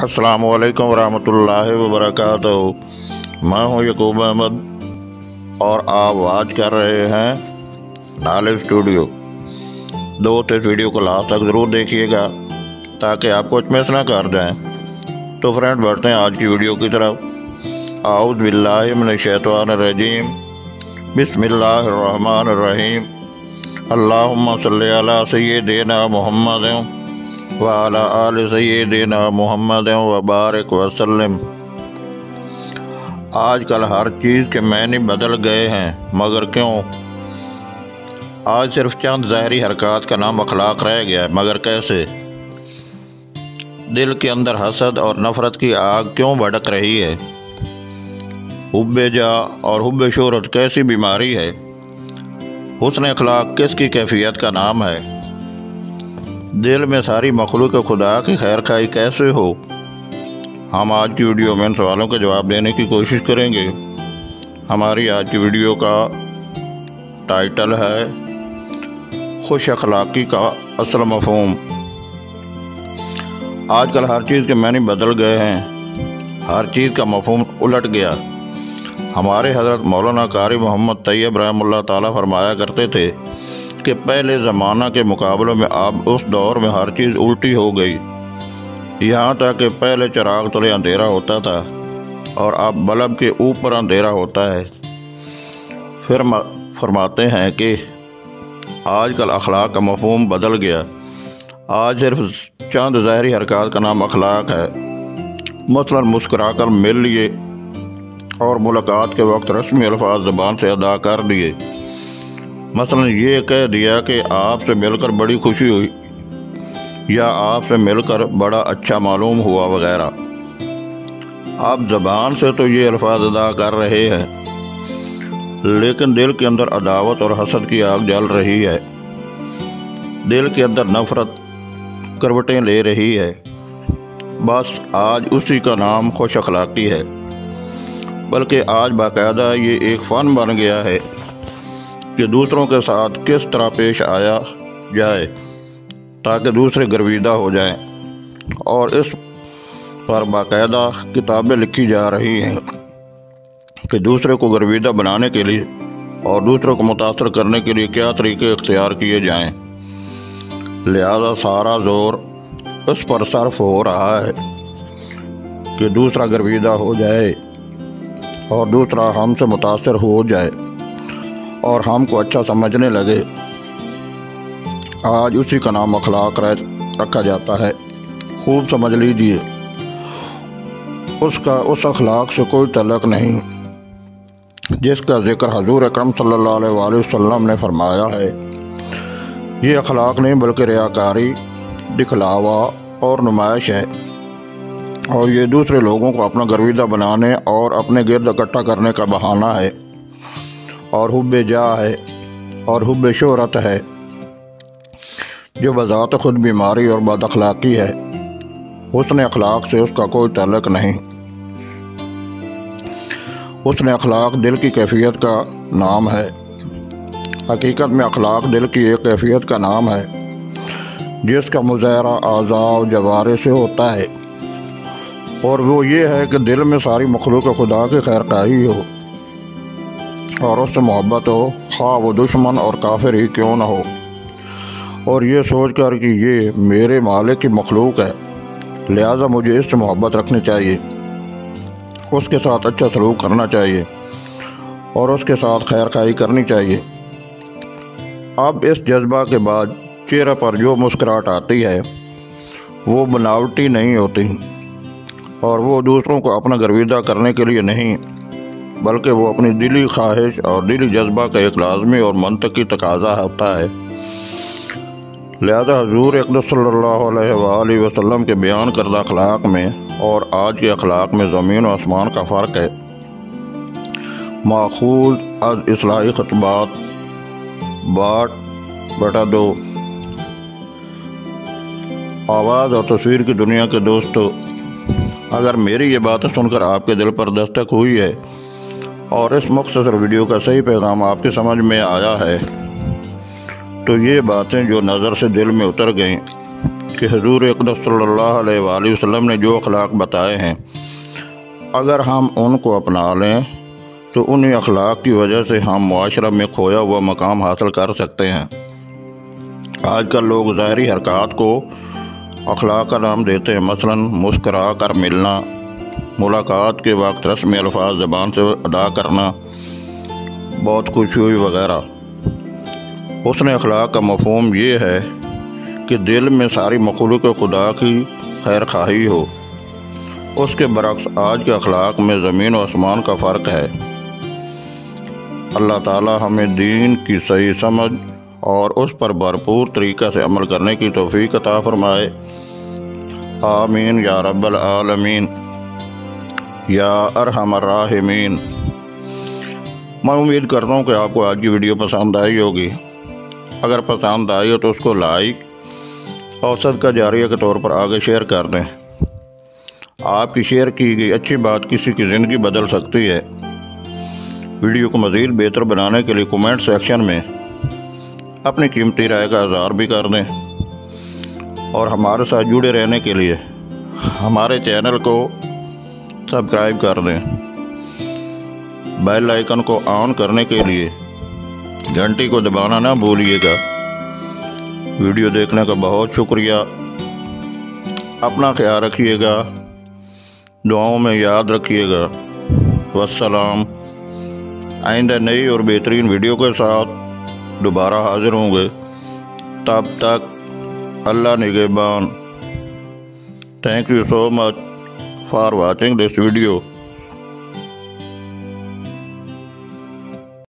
अस्सलामु अलैकुम वरहमतुल्लाहि वबरकातुहू। मैं हूँ यकूब अहमद और आप वाच कर रहे हैं नॉलेज स्टूडियो। दोस्त, इस वीडियो को लास्ट तक ज़रूर देखिएगा ताकि आप कुछ मिस ना कर जाएं। तो फ्रेंड, बढ़ते हैं आज की वीडियो की तरफ। आऊज़ु बिल्लाहि मिनश शैतानिर रजीम, बिस्मिल्लाहिर रहमानिर रहीम। अल्लाहुम्मा सल्लि अला सय्यिदिना मुहम्मद व अला आलि सय्यिदिना मुहम्मद व बारिक वसल्लम। आजकल हर चीज़ के मायने बदल गए हैं, मगर क्यों? आज सिर्फ चंद ज़ाहरी हरकत का नाम अखलाक रह गया है, मगर कैसे? दिल के अंदर हसद और नफ़रत की आग क्यों भड़क रही है? हुब्बे जा और हुब्बे शोहरत कैसी बीमारी है? हुस्न अखलाक किसकी कैफियत का नाम है? दिल में सारी मखलूक खुदा की खैर खाई कैसे हो? हम आज की वीडियो में इन सवालों के जवाब देने की कोशिश करेंगे। हमारी आज की वीडियो का टाइटल है खुश अखलाकी का असल मफ़हूम। आजकल हर चीज़ के मानी बदल गए हैं, हर चीज़ का मफ़हूम उलट गया। हमारे हज़रत मौलाना कारी मोहम्मद तैयब रहमतुल्लाह ताला फरमाया करते थे कि पहले ज़माना के मुकाबले में अब उस दौर में हर चीज़ उल्टी हो गई। यहाँ तक कि पहले चिराग तले अंधेरा होता था और अब बल्ब के ऊपर अंधेरा होता है। फिर फरमाते हैं कि आजकल अखलाक का मफ़हूम बदल गया। आज सिर्फ चंद ज़ाहरी हरकत का नाम अखलाक है। मसलन मुस्कुराकर मिल लिए और मुलाकात के वक्त रस्मी अल्फाज ज़बान से अदा कर दिए। मसलन ये कह दिया कि आपसे मिलकर बड़ी खुशी हुई या आपसे मिलकर बड़ा अच्छा मालूम हुआ वगैरह। आप ज़बान से तो ये अल्फाज अदा कर रहे हैं, लेकिन दिल के अंदर अदावत और हसद की आग जल रही है। दिल के अंदर नफ़रत करवटें ले रही है। बस आज उसी का नाम खुश अखलाकी है, बल्कि आज बाकायदा ये एक फ़न बन गया है कि दूसरों के साथ किस तरह पेश आया जाए ताकि दूसरे गर्विदा हो जाएं, और इस पर बाकायदा किताबें लिखी जा रही हैं कि दूसरे को गर्विदा बनाने के लिए और दूसरों को मुतासर करने के लिए क्या तरीके इख्तियार किए जाएं। लिहाजा सारा जोर उस पर सर्फ हो रहा है कि दूसरा गर्विदा हो जाए और दूसरा हमसे मुतासर हो जाए और हमको अच्छा समझने लगे। आज उसी का नाम अखलाक रखा जाता है। खूब समझ लीजिए, उस अखलाक से कोई तल्लुक़ नहीं जिसका ज़िक्र हज़ूर अकरम सल्लल्लाहु अलैहि वसल्लम ने फरमाया है। ये अखलाक नहीं बल्कि रियाकारी, दिखलावा और नुमाइश है, और ये दूसरे लोगों को अपना गर्विदा बनाने और अपने गिर्द इकट्ठा करने का बहाना है। और हुब्बे जा है और हुब्बे शोहरत है, जो बज़ात खुद बीमारी और बद अखलाकी है। हुस्न अखलाक से उसका कोई ताल्लुक़ नहीं। हुस्न अखलाक दिल की कैफियत का नाम है। हकीकत में अखलाक दिल की एक कैफियत का नाम है जिसका मुज़ाहरा आज़ा और जवारे से होता है, और वो ये है कि दिल में सारी मखलूक खुदा की खैरखाई हो और उससे मोहब्बत हो, ख़्वाह वो दुश्मन और काफिर ही क्यों ना हो। और ये सोच कर कि ये मेरे मालिक की मखलूक है, लिहाजा मुझे इससे मोहब्बत रखनी चाहिए, उसके साथ अच्छा सलूक करना चाहिए और उसके साथ खैर खाई करनी चाहिए। अब इस जज्बा के बाद चेहरे पर जो मुस्कुराहट आती है वो बनावटी नहीं होती, और वो दूसरों को अपना गर्विदा करने के लिए नहीं, बल्कि वो अपनी दिली ख्वाहिश और दिली जज्बा का एक लाजमी और मंतकी तकाज़ा होता है। लिहाजा हुज़ूर अक़दस सल्लल्लाहु अलैहि वसल्लम के बयान करदा अखलाक में और आज के अखलाक में ज़मीन और आसमान का फ़र्क है। माखूज़ अज़ इस्लाही ख़ुतबात बाट बटा 2। आवाज़ और तस्वीर की दुनिया के दोस्तों, अगर मेरी ये बातें सुनकर आपके दिल पर दस्तक हुई है और इस मुख्तसर वीडियो का सही पैगाम आपकी समझ में आया है, तो ये बातें जो नज़र से दिल में उतर गईं کہ حضور اقدس صلی اللہ علیہ وآلہ وسلم نے جو اخلاق بتائے ہیں اگر ہم ان کو اپنا لیں تو انہی اخلاق کی وجہ سے ہم معاشرہ میں کھویا ہوا مقام حاصل کر سکتے ہیں۔ آج کل لوگ ظاہری حرکات کو اخلاق کا نام دیتے ہیں، مثلا مسکرا کر ملنا، ملاقات کے وقت رسمی الفاظ زبان سے ادا کرنا، بہت خوشی ہوئی وغیرہ۔ حسن اخلاق کا مفہوم یہ ہے کہ دل میں ساری مخلوق خدا کی خیر خواہی ہو۔ اس کے برعکس آج کے اخلاق میں زمین و آسمان کا فرق ہے۔ اللہ تعالی ہمیں دین کی صحیح سمجھ اور اس پر بھرپور طریقہ سے عمل کرنے کی توفیق عطا فرمائے، آمین یا رب العالمین یا ارحم الراحمین۔ میں امید کرتا ہوں کہ آپ کو آج کی ویڈیو پسند آئی ہوگی۔ اگر پسند آئی ہو تو اس کو لائک اور صدقہ جاریہ کے طور پر آگے شیئر کر دیں۔ آپ کی شیئر کی گئی اچھی بات کسی کی زندگی بدل سکتی ہے۔ ویڈیو کو مزید بہتر بنانے کے لیے کومنٹ سیکشن میں اپنی قیمتی رائے کا اظہار بھی کر دیں، اور ہمارے ساتھ جڑے رہنے کے لیے ہمارے چینل کو سبسکرائب کر دیں۔ بیل آئیکن کو آن کرنے کے لیے گھنٹی کو دبانا نہ بھولیے گا۔ ویڈیو دیکھنے کا بہت شکریہ۔ اپنا خیال رکھیے گا، دعاؤں میں یاد رکھیے گا۔ والسلام۔ آئندہ نئی اور بہترین ویڈیو کے ساتھ دوبارہ حاضر ہوں گے۔ تب تک اللہ نگہبان۔ Thank you so much for watching this video.